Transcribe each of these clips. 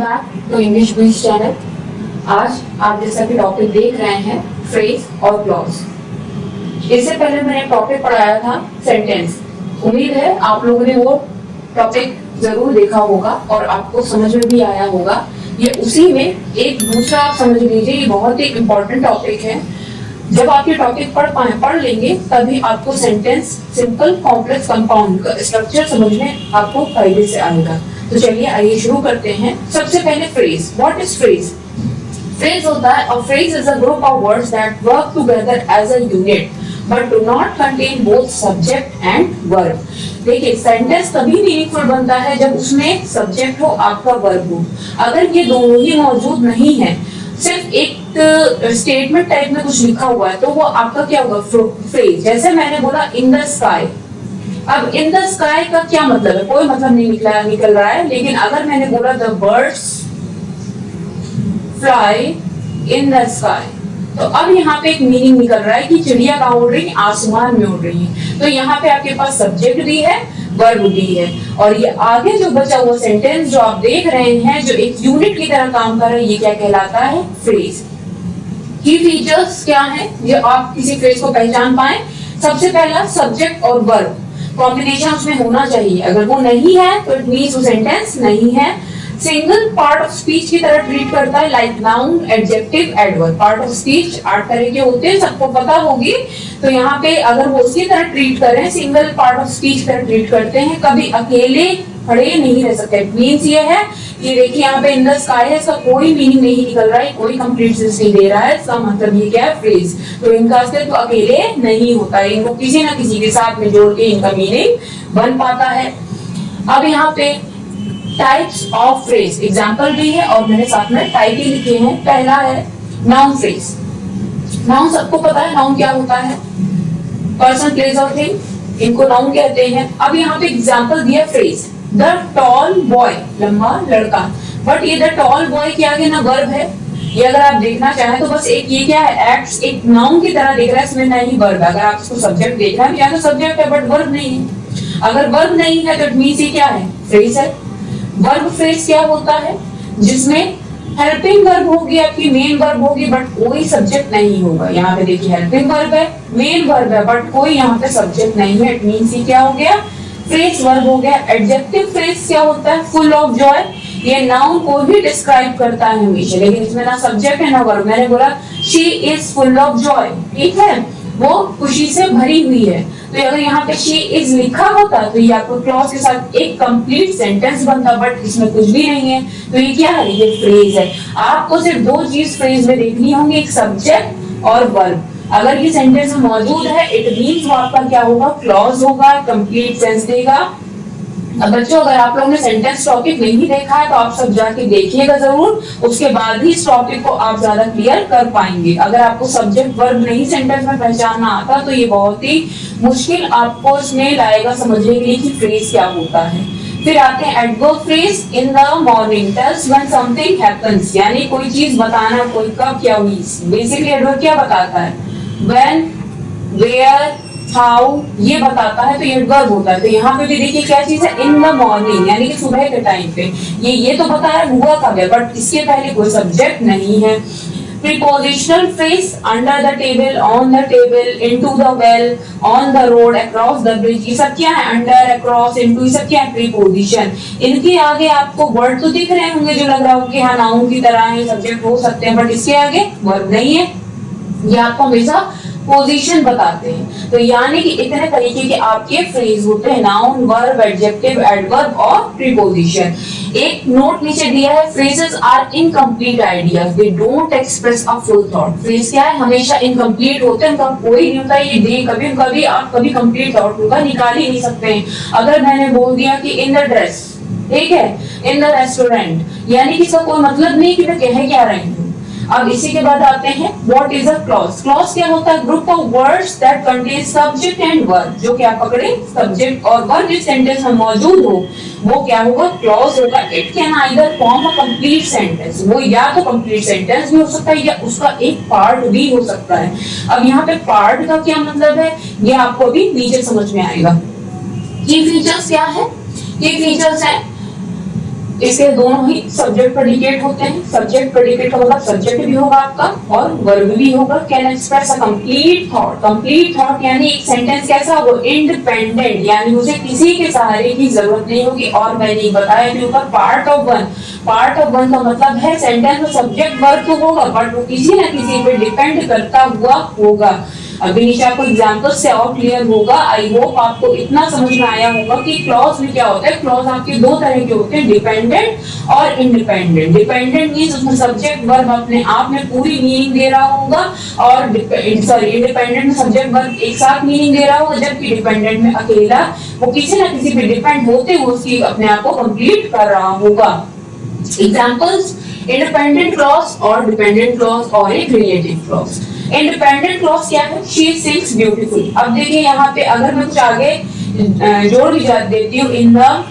Back to English quiz channel. आज आप जैसा कि टॉपिक देख रहे हैं फ्रेज और क्लॉज। इससे पहले मैंने टॉपिक पढ़ाया था सेंटेंस। उम्मीद है आप लोगों ने वो टॉपिक जरूर देखा होगा और आपको समझ में भी आया होगा। ये उसी में एक दूसरा आप समझ लीजिए, ये बहुत ही इंपॉर्टेंट टॉपिक है। जब आप ये टॉपिक पढ़ लेंगे तभी आपको सेंटेंस सिंपल कॉम्प्लेक्स कंपाउंड का स्ट्रक्चर समझने आपको फायदे से आएगा। तो चलिए आइए शुरू करते हैं। सबसे पहले phrase. What is phrase? Phrase होता है, a phrase is a group of words that work together as a unit but do not contain both subject and verb। देखिए सेंटेंस तभी मीनिंगफुल बनता है जब उसमें सब्जेक्ट हो, आपका वर्ब हो। अगर ये दोनों ही मौजूद नहीं है, सिर्फ एक स्टेटमेंट टाइप में कुछ लिखा हुआ है, तो वो आपका क्या होगा? फ्रेज। जैसे मैंने बोला इन द स्काई। अब इन द स्काई का क्या मतलब है? कोई मतलब नहीं निकल रहा है। लेकिन अगर मैंने बोला the birds fly in the sky, तो अब यहाँ पे एक मीनिंग निकल रहा है कि चिड़िया कहाँ उड़ रही है? आसमान में उड़ रही है। तो यहाँ पे आपके पास सब्जेक्ट भी है, वर्ब भी है, और ये आगे जो बचा हुआ सेंटेंस जो आप देख रहे हैं, जो एक यूनिट की तरह काम कर रहा है, ये क्या कहलाता है? फ्रेज। की फीचर्स क्या है जो आप किसी फ्रेज को पहचान पाए? सबसे पहला सब्जेक्ट और वर्ब कॉम्बिनेशन उसमें होना चाहिए। अगर वो नहीं है तो इट मींस वो सेंटेंस नहीं है। सिंगल पार्ट ऑफ स्पीच की तरह ट्रीट करता है, like noun, adjective, adverb. Part of speech 8 तरह के होते हैं, सबको पता होगी। तो यहाँ पे अगर वो उसकी तरह ट्रीट करें, सिंगल पार्ट ऑफ स्पीच की तरह ट्रीट करते हैं, कभी अकेले खड़े नहीं रह सकते। मीन्स ये है कि देखिए यहाँ पे इन द स्काई है, इसका कोई मीनिंग नहीं निकल रहा है, कोई कंप्लीट सेंस नहीं दे रहा है। इसका मतलब ये क्या है? फ्रेज। तो इनका अस्तित्व तो अकेले नहीं होता है, इनको किसी ना किसी के साथ में जोड़ के इनका मीनिंग बन पाता है। अब यहाँ पे टाइप्स ऑफ फ्रेज एग्जाम्पल भी है और मैंने साथ में टाइप ही लिखे हैं। पहला है नाउन फ्रेज। नाउन सबको पता है, नाउन क्या होता है? पर्सन, प्लेस और थिंग, इनको नाउन कहते हैं। अब यहाँ पे एग्जाम्पल दिया फ्रेज, द टॉल बॉय, लंबा लड़का। बट ये द टॉल बॉय के आगे ना वर्ब है। ये अगर आप देखना चाहें तो बस एक ये क्या है? एक्ट्स एक नाउन की तरह दिख रहा है, इसमें नहीं वर्ब है। अगर आप इसको सब्जेक्ट देखना भी चाहें तो सब्जेक्ट है बट वर्ब नहीं है। अगर वर्ब नहीं है तो इट मींस ये क्या है? फ्रेज है। वर्ब फ्रेज क्या होता है? जिसमें हेल्पिंग वर्ब होगी, आपकी मेन वर्ब होगी, बट कोई सब्जेक्ट नहीं होगा। यहाँ पे देखिए हेल्पिंग वर्ब है, मेन वर्ब है, बट कोई यहाँ पे सब्जेक्ट नहीं है। इट मींस ये क्या हो गया? फ्रेज वर्ब हो गया। एडजेक्टिव फ्रेज क्या होता है? Full of Joy. ये नाउन को भी डिस्क्राइब करता है हमेशा, लेकिन इसमें ना सब्जेक्ट है ना वर्ब। मैंने बोला she is full of Joy, ठीक है, वो खुशी से भरी हुई है। तो अगर यहाँ पे शी इज लिखा होता तो ये आपको क्लॉज के साथ एक कंप्लीट सेंटेंस बनता, बट इसमें कुछ भी नहीं है। तो ये क्या है? ये फ्रेज है। आपको सिर्फ दो चीज फ्रेज में देखनी होंगी, एक सब्जेक्ट और वर्ब। अगर ये सेंटेंस में मौजूद है, इट मींस वो आपका क्या होगा? क्लॉज होगा, कंप्लीट सेंस देगा। अब बच्चों, अगर आप लोगों ने सेंटेंस टॉपिक नहीं देखा है तो आप सब जाके देखिएगा जरूर, उसके बाद ही इस टॉपिक को आप ज्यादा क्लियर कर पाएंगे। अगर आपको सब्जेक्ट वर्ब नहीं सेंटेंस में पहचानना आता तो ये बहुत ही मुश्किल आपको इसमें लाएगा समझने के लिए कि फ्रेज क्या होता है। फिर आते हैं adverb phrase. In the morning tells when something happens, यानी कोई चीज बताना, कोई कब क्या हुई। बेसिकली एडवर्ब क्या बताता है? व्हेन, वेयर, हाउ, ये बताता है, तो ये वर्ब होता है। तो यहाँ पे भी देखिए क्या चीज है? इन द मॉर्निंग, यानी कि सुबह के टाइम पे। ये तो बताया हुआ कब है, बट इसके पहले कोई सब्जेक्ट नहीं है। Prepositional phrase, under the table, on the table, into the well, on the road, across the bridge, ये सब क्या है? अंडर, अक्रॉस, इनटू, ये सब क्या है? प्रीपोजिशन। इनके आगे आपको वर्ड तो दिख रहे होंगे जो लग रहा हो कि हाँ नाउन की तरह है, सब्जेक्ट हो सकते हैं, बट इसके आगे वर्ब नहीं है। ये आपको हमेशा पोजीशन बताते हैं। तो यानी कि इतने तरीके के आपके फ्रेज होते हैं, नाउन, वर्ब, एडजेक्टिव, एडवर्ब और प्रीपोजिशन। एक नोट नीचे दिया है, phrases are incomplete ideas, they don't express a full thought. Phrase क्या है? हमेशा इनकम्प्लीट होते हैं, उनका कोई नहीं होता। ये दे कभी आप कभी कंप्लीट थॉट होगा निकाल ही नहीं सकते हैं। अगर मैंने बोल दिया कि इन द ड्रेस, ठीक है, इन द रेस्टोरेंट, यानी कि इसका कोई मतलब नहीं कि मैं कह क्या रही हूँ। अब इसी के बाद आते हैं what is a clause. Clause क्या होता है? Group of words that contain subject and verb, जो कि आप पकड़े सब्जेक्ट और वर्ब जिस सेंटेंस में मौजूद हो वो क्या होगा? क्लॉज होगा। It can either form a complete sentence, वो या तो कंप्लीट सेंटेंस भी हो सकता है या उसका एक पार्ट भी हो सकता है। अब यहाँ पे पार्ट का क्या मतलब है ये आपको अभी नीचे समझ में आएगा। की फीचर्स क्या है? की फीचर्स है इसके दोनों ही सब्जेक्ट प्रेडिकेट होते हैं। सब्जेक्ट प्रेडिकेट का मतलब सब्जेक्ट भी होगा आपका और वर्ब भी होगा। Can express a complete thought. Complete thought यानी एक सेंटेंस कैसा होगा, इंडिपेंडेंट, यानी मुझे किसी के सहारे की जरूरत नहीं होगी। और मैंने बताया कि ऊपर part of one, part of one का मतलब है सेंटेंस में सब्जेक्ट वर्ब तो होगा बट वो किसी ना किसी पे डिपेंड करता हुआ होगा। अभी नीचे आपको एग्जांपल से और क्लियर होगा। आई होप आपको इतना समझ में आया होगा कि क्लॉज में क्या होता है। क्लॉज आपके दो तरह के होते हैं, डिपेंडेंट और इंडिपेंडेंट। डिपेंडेंट मींस उसमें सब्जेक्ट वर्ब अपने आप में पूरी मीनिंग दे रहा होगा और इंडिपेंडेंट में सब्जेक्ट वर्ब एक साथ मीनिंग दे रहा होगा, जबकि डिपेंडेंट में अकेला वो किसी ना किसी पे डिपेंड होते हुए उसकी अपने आप को कंप्लीट कर रहा होगा। एग्जांपल्स, इंडिपेंडेंट क्लॉज और डिपेंडेंट क्लॉज और एक रिलेटिव क्लॉज। इंडिपेंडेंट क्लॉज क्या है, शी सिंग्स ब्यूटीफुल। अब देखिए यहाँ पे अगर मैं कुछ आगे जोड़ भी देती हूँ, इन द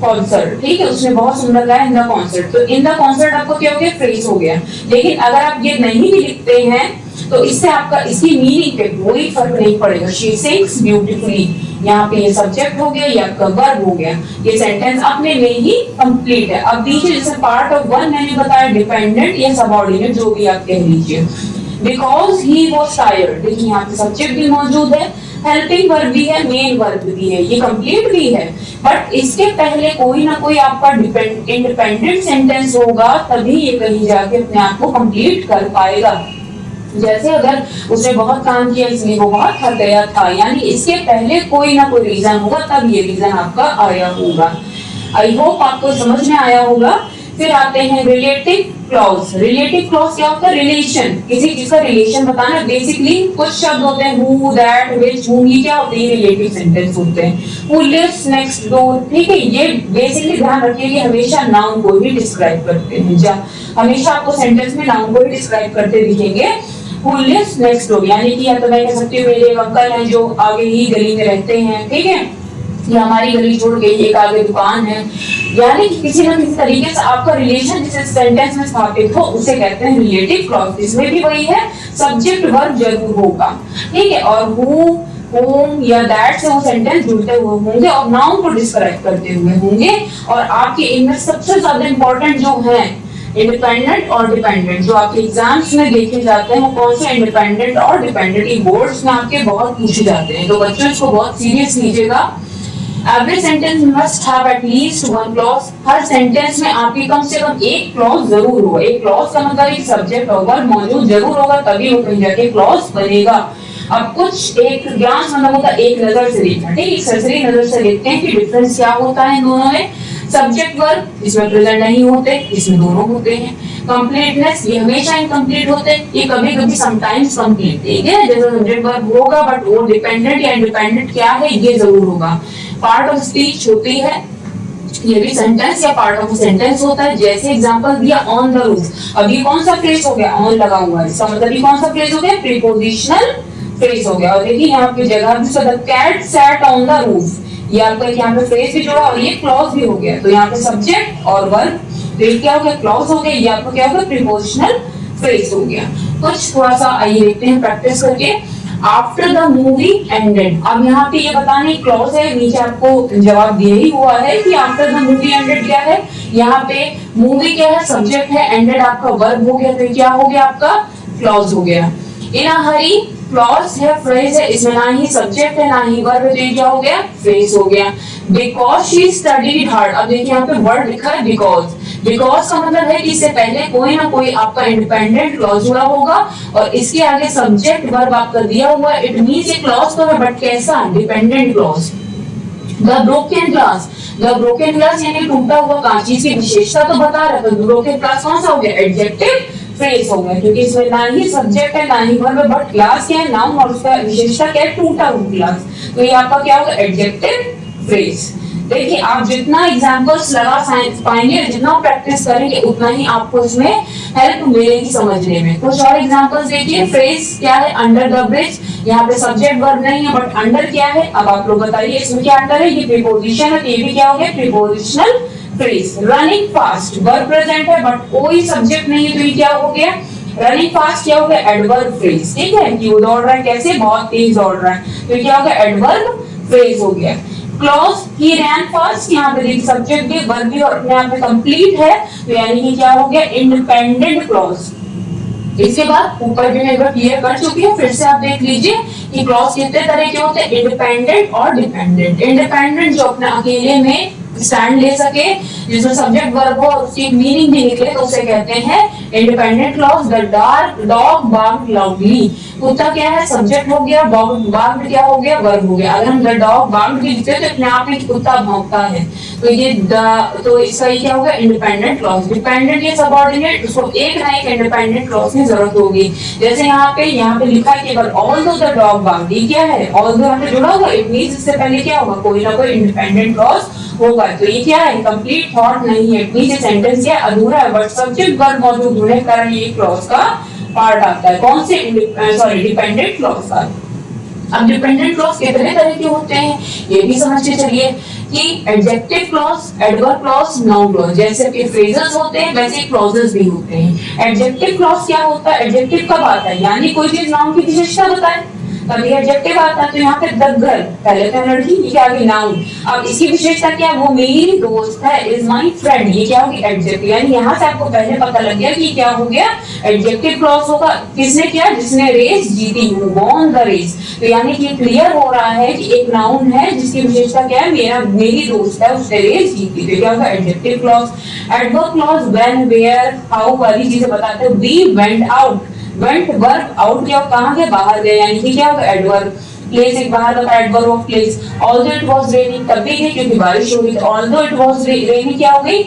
कॉन्सर्ट, ठीक है, उसने बहुत सुंदर गाया इन द कॉन्सर्ट, तो इन द कॉन्सर्ट आपको क्या हो गया, फ्रेज हो गया। लेकिन अगर आप ये नहीं भी लिखते हैं तो इससे आपका इसकी मीनिंग पे कोई फर्क नहीं पड़ेगा। शी सिंग्स ब्यूटीफुली, यहाँ पे ये सब्जेक्ट हो गया, ये आपका वर्ब हो गया, ये सेंटेंस अपने में ही कंप्लीट है। अब दीजिए जैसे पार्ट ऑफ वन मैंने बताया डिपेंडेंट या सबऑर्डिनेट जो भी आप कह लीजिए। बिकॉज ही वॉज टायर्ड, देखिए यहाँ पे सब्जेक्ट भी मौजूद है, हेल्पिंग वर्ब भी है, मेन वर्ब भी है, ये कंप्लीट भी है, बट इसके पहले कोई ना कोई आपका इंडिपेंडेंट सेंटेंस होगा तभी ये कहीं जाके अपने आप को कंप्लीट कर पाएगा। जैसे अगर उसने बहुत काम किया इसलिए वो बहुत थक गया था, यानी इसके पहले कोई ना कोई रीजन होगा तब ये रीजन आपका आया होगा। आई होप आपको समझ में आया होगा। फिर आते हैं रिलेटिव क्लॉज। रिलेटिव क्लॉज क्या होता है, रिलेशन, किसी चीज का रिलेशन बताना। बेसिकली कुछ शब्द होते हैं हु, दैट, व्हिच, whom, ये क्या होते हैं, रिलेटिव सेंटेंस होते हैं। हु लिव्स नेक्स्ट डोर, ठीक है, ये बेसिकली ध्यान रखिए कि हमेशा नाउन को ही डिस्क्राइब करते हैं। हमेशा आपको सेंटेंस में नाउन को ही डिस्क्राइब करते दिखेंगे। Who lives next door, यानी कि या तो मैं कह सकती हूँ मेरे अंकल हैं जो आगे ही गली में रहते हैं, ठीक है, या हमारी गली छोड़ गई एक आगे दुकान है, यानी कि किसी ना किसी तरीके से आपका रिलेशन जिस सेंटेंस में स्थापित हो उसे कहते हैं रिलेटिव क्लॉज। इसमें भी वही है, सब्जेक्ट वर्ब जरूर होगा, ठीक है, और हु, होम या दैट से वो सेंटेंस जुड़ते हुए होंगे और नाउन को डिस्क्राइब करते हुए होंगे। और आपके इनमें सबसे ज्यादा इंपॉर्टेंट जो है इंडिपेंडेंट और डिपेंडेंट, जो आपके एग्जाम्स में देखे जाते हैं वो कौन से इंडिपेंडेंट और डिपेंडेंट, बोर्ड्स में आपके बहुत पूछे जाते हैं, तो बच्चों इसको बहुत सीरियस लीजिएगा। Every sentence must have at least one clause, her sentence में आपकी कम से कम एक क्लॉज जरूर होगा। एक क्लॉज का मतलब एक सब्जेक्ट और वर्ब मौजूद जरूर होगा तभी वो कहीं जाके क्लॉज बनेगा। अब कुछ एक ज्ञान मतलब होता है एक नजर से देखना, ठीक है, सरसरी नजर से देखते हैं कि डिफरेंस क्या होता है दोनों में। सब्जेक्ट वर्ब इसमें प्रेजेंट नहीं होते, इसमें दोनों होते हैं। कंप्लीटनेस, ये हमेशा इनकम्प्लीट होते हैं, ये कभी कभी समटाइम्स कंप्लीट, ठीक है, जैसे सब्जेक्ट वर्ब होगा बट वो डिपेंडेंट या इंडिपेंडेंट क्या है ये जरूर होगा। पार्ट ऑफ स्पीच होती है, ये भी सेंटेंस या पार्ट ऑफ सेंटेंस होता है। जैसे एग्जांपल दिया ऑन द रूफ, अब ये कौन सा फ्रेज हो गया, ऑन लगा हुआ है, इसका मतलब ये कौन सा फ्रेज हो गया, प्रीपोजिशनल फ्रेज हो गया। और देखिए यहाँ पे जगह भी the cat sat on the roof, ये आपका यहाँ पे फ्रेज भी जुड़ा और ये क्लॉज भी हो गया, तो यहाँ पे सब्जेक्ट और वर्ब, तो ये क्या हो गया, क्लॉज हो गया, ये आपको क्या हो गया, प्रीपोजिशनल फ्रेज हो गया। कुछ थोड़ा सा आइए देखते हैं प्रैक्टिस करके। आफ्टर द मूवी एंडेड, अब यहाँ पे ये बताने क्लॉज है, नीचे आपको जवाब दिया ही हुआ है कि आफ्टर द मूवी एंडेड क्या है, यहाँ पे मूवी क्या है, सब्जेक्ट है, एंडेड आपका वर्ब हो गया, तो क्या हो गया आपका क्लॉज हो गया। इन अ हरी, क्लॉज है, फ्रेज है, इसमें ना ही सब्जेक्ट है ना ही वर्ब है, तो क्या हो गया, फ्रेज हो गया। बिकॉज शी स्टडीड हार्ड, अब देखिए यहाँ पे वर्ड लिखा है बिकॉज, बिकॉज का मतलब है कि इससे पहले कोई ना कोई आपका इंडिपेंडेंट क्लॉज जुड़ा होगा और इसके आगे सब्जेक्ट वर्ब आपका दिया हुआ है, इट मींस ये क्लॉज तो है बट कैसा, dependent clause. The broken glass, the broken glass यानी टूटा हुआ कांच, इसकी विशेषता तो बता रहा था, ब्रोकन ग्लास कौन सा हो गया, एडजेक्टिव फ्रेज हो गया, क्योंकि इसमें ना ही सब्जेक्ट है ना ही वर्ब है, बट ग्लास क्या है, नाउन, और उसका विशेषता क्या है, टूटा हुआ ग्लास, तो ये आपका क्या होगा, एडजेक्टिव फ्रेज। देखिए आप जितना एग्जांपल्स लगा पाएंगे, जितना प्रैक्टिस करेंगे उतना ही आपको इसमें हेल्प मिलेगी समझने में। कुछ और एग्जांपल्स देखिए। फ्रेज क्या है, अंडर द ब्रिज, यहाँ पे सब्जेक्ट वर्ब नहीं है बट अंडर क्या है, अब आप लोग बताइए इसमें क्या अंडर है, ये प्रीपोजिशन है, तो ये भी क्या हो गया, prepositional phrase. Running fast, verb present है बट कोई सब्जेक्ट नहीं है, तो ये क्या हो गया, रनिंग फास्ट क्या हो गया, एडवर्ब फ्रेज, ठीक है, कि वो दौड़ रहा है कैसे, बहुत तेज दौड़ रहा है, तो क्या हो गया, एडवर्ब फ्रेज हो गया। क्लॉज ही रैन फास्ट, यहाँ पे देखिए सब्जेक्ट भी वर्ब भी और अपने आप में कंप्लीट है, तो यानी कि क्या हो गया इंडिपेंडेंट क्लॉज। इसके बाद ऊपर भी मैं एक बार क्लियर कर चुकी हूँ, फिर से आप देख लीजिए कि क्लॉज कितने तरह के होते हैं, इंडिपेंडेंट और डिपेंडेंट। इंडिपेंडेंट जो अपने अकेले में स्टैंड ले सके, जिसमें सब्जेक्ट वर्ब हो और उसकी मीनिंग भी निकले, तो उसे कहते हैं independent clause. The dark dog barked loudly, कुत्ता क्या है सब्जेक्ट हो गया, डॉग बार्क्ड क्या हो गया वर्ब हो गया। अगर हम द डॉग बार्क्ड भी लिखते हैं तो अपने आप में कुत्ता भौंकता है, तो ये तो इसका ये क्या होगा इंडिपेंडेंट क्लॉज। डिपेंडेंट ये सबऑर्डिनेट, उसको एक ना एक इंडिपेंडेंट क्लॉज की जरूरत होगी। जैसे यहाँ पे लिखा है केवल ऑल्दो द डॉग बार्क्ड, ये क्या है ऑल्दो यहाँ पे जुड़ा हुआ, इट मींस इससे पहले क्या होगा कोई ना कोई इंडिपेंडेंट क्लॉज होगा। तो ये क्या है कंप्लीट थॉट नहीं है, इट मींस सेंटेंस क्या अधूरा है, बट सब्जेक्ट वर्ब मौजूद होने के कारण ये क्लॉज का पार्ट आता है। कौन से डिपेंडेंट क्लॉज का। अब डिपेंडेंट क्लॉज कितने तरह के होते हैं ये भी समझ के चलिए कि adjective clause, adverb clause, noun clause. जैसे कि फ्रेजेस होते हैं वैसे क्लॉजेस भी होते हैं। एडजेक्टिव क्लॉज क्या होता है, एडजेक्टिव कब आता है यानी कोई चीज नाउन की विशेषता बताए तभी एडजेक्टिव आता है। तो यहाँ पे द गर्ल पहले तो लड़की, ये क्या होगी नाउन। अब इसकी विशेषता क्या है, वो मेरी दोस्त है, इज माय फ्रेंड, ये क्या होगी एडजेक्टिव। यानी यहाँ से आपको पहले पता लग गया कि क्या हो गया एडजेक्टिव क्लॉज होगा। किसने किया, जिसने रेस जीती, हु वॉन द रेस। तो यानी कि क्लियर हो रहा है कि एक नाउन है जिसकी विशेषता क्या है, मेरी दोस्त है, उसने रेस जीती, तो क्या होगा adjective clause. Adverb clause when, where, how वाली चीजें बताते हैं। We went out, went verb, out क्या कहां गए बाहर गए, यानी कि क्या होगा एडवर्ब। प्लेस एक बाहर का adverb of place. Although it was raining, तब भी गए क्योंकि बारिश हो रही थी, ऑल्दो इट वाज रेनिंग क्या हो गई,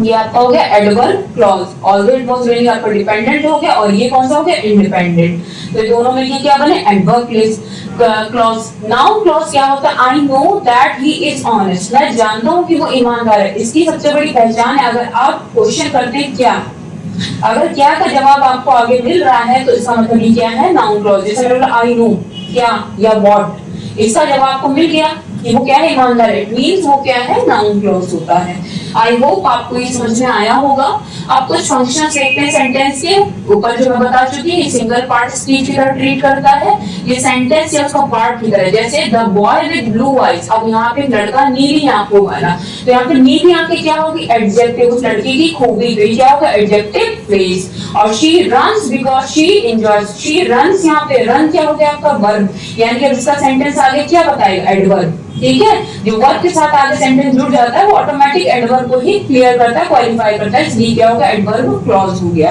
ये आपका हो गया adverb clause. Although it was raining आपका डिपेंडेंट हो गया और ये कौन सा हो गया इंडिपेंडेंट। तो दोनों मिलके क्या बने adverb place clause. Noun clause क्या होता है, I know that he is honest, मैं जानता हूं कि वो ईमानदार है। इसकी सबसे बड़ी पहचान है, अगर आप क्वेश्चन करते हैं क्या, अगर क्या का जवाब आपको आगे मिल रहा है तो इसका मतलब ये क्या है नाउन क्लॉज। जैसे मैंने बोला आई नो क्या या व्हाट, इसका जवाब आपको मिल गया कि वो क्या है ईमानदार है, इट मींस वो क्या है नाउन क्लॉज होता है। आई होप आपको ये समझ में आया होगा। आप कुछ फंक्शंस देखते हैं सेंटेंस के ऊपर जो मैं बता चुकी हूँ, सिंगल पार्ट स्पीच की तरह ट्रीट करता है, ये सेंटेंस या उसका पार्ट की तरह। जैसे the boy with blue eyes, अब यहाँ पे लड़का नीली आंखों वाला, तो यहाँ पे नीली आंखें क्या होगी एडजेक्टिव, उस लड़की की खूबी, तो क्या होगा एडजेक्टिव फ्रेज। और she runs because she enjoys, she runs, यहाँ पे रन क्या हो गया आपका वर्ब, यानी कि इसका सेंटेंस आगे क्या बताएगा एडवर्ब। ठीक है, जो वर्ब के साथ आगे सेंटेंस जुड़ जाता है वो ऑटोमेटिक एडवर्ब को ही क्लियर करता है, क्वालिफाई करता है, इसलिए क्या होगा एडवर्ब क्लॉज हो गया।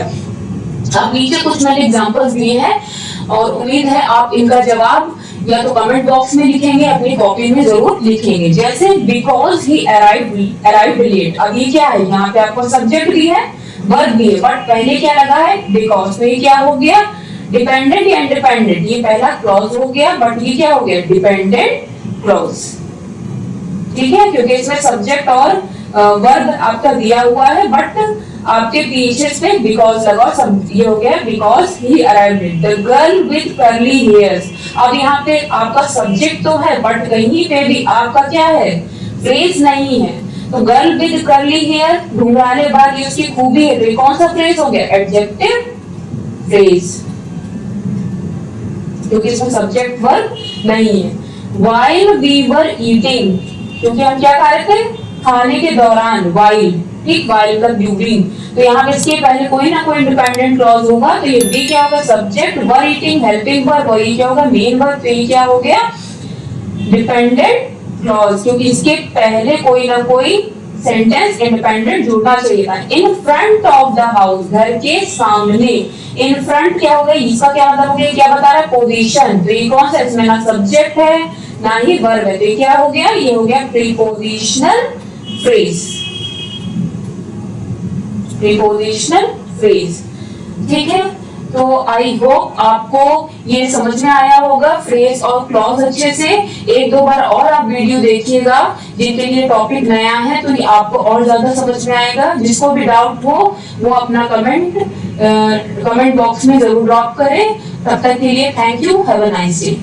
अब नीचे कुछ मैंने एग्जांपल्स दिए हैं और उम्मीद है आप इनका जवाब या तो कमेंट बॉक्स में लिखेंगे, अपनी कॉपी में जरूर लिखेंगे। जैसे बिकॉज ही अराइव्ड लेट, अब ये क्या है, यहाँ पे आपको सब्जेक्ट भी है वर्ब भी है, बट पहले क्या लगा है बिकॉज, तो ये क्या हो गया डिपेंडेंट या इंडिपेंडेंट, ये पहला क्लॉज हो गया, बट ये क्या हो गया डिपेंडेंट क्लॉज। ठीक है, क्योंकि इसमें सब्जेक्ट और वर्ब आपका दिया हुआ है, बट आपके पीछे से बिकॉज लगा और सब ये हो गया because he arrived late. The girl with curly hairs, अब यहाँ पे आपका सब्जेक्ट तो है बट कहीं पे भी आपका क्या है फ्रेज नहीं है, तो गर्ल विद कर्ली हेयर घुंघराले बाल ये उसकी खूबी है, तो ये कौन सा फ्रेज हो गया एडजेक्टिव फ्रेज, क्योंकि इसमें सब्जेक्ट वर्ब नहीं है। while we were eating, क्योंकि हम क्या खा रहे थे खाने के दौरान, while, ठीक, while का ड्यूरिंग, तो यहाँ पे इसके पहले कोई ना कोई इंडिपेंडेंट क्लॉज होगा, तो ये भी क्या होगा subject, were eating helping verb, और ये क्या होगा मेन वर्ब, तो ये क्या हो गया डिपेंडेंट क्लॉज, क्योंकि इसके पहले कोई ना कोई सेंटेंस इंडिपेंडेंट जुड़ना चाहिए था। In front of the house, घर के सामने, इन फ्रंट क्या हो गया, इसका क्या मतलब हो गया, क्या बता रहा है पोजीशन, तो ये कौन सा इसमें ना सब्जेक्ट है ना ही वर्ब है, तो ये क्या हो गया, ये हो गया प्रीपोजिशनल फ्रेज, प्रीपोजिशनल फ्रेज। ठीक है, तो आई होप आपको ये समझ में आया होगा फ्रेज और क्लॉज अच्छे से। एक दो बार और आप वीडियो देखिएगा, जिनके लिए टॉपिक नया है तो ये आपको और ज्यादा समझ में आएगा। जिसको भी डाउट हो वो अपना कमेंट बॉक्स में जरूर ड्रॉप करें। तब तक के लिए thank you, have a nice day.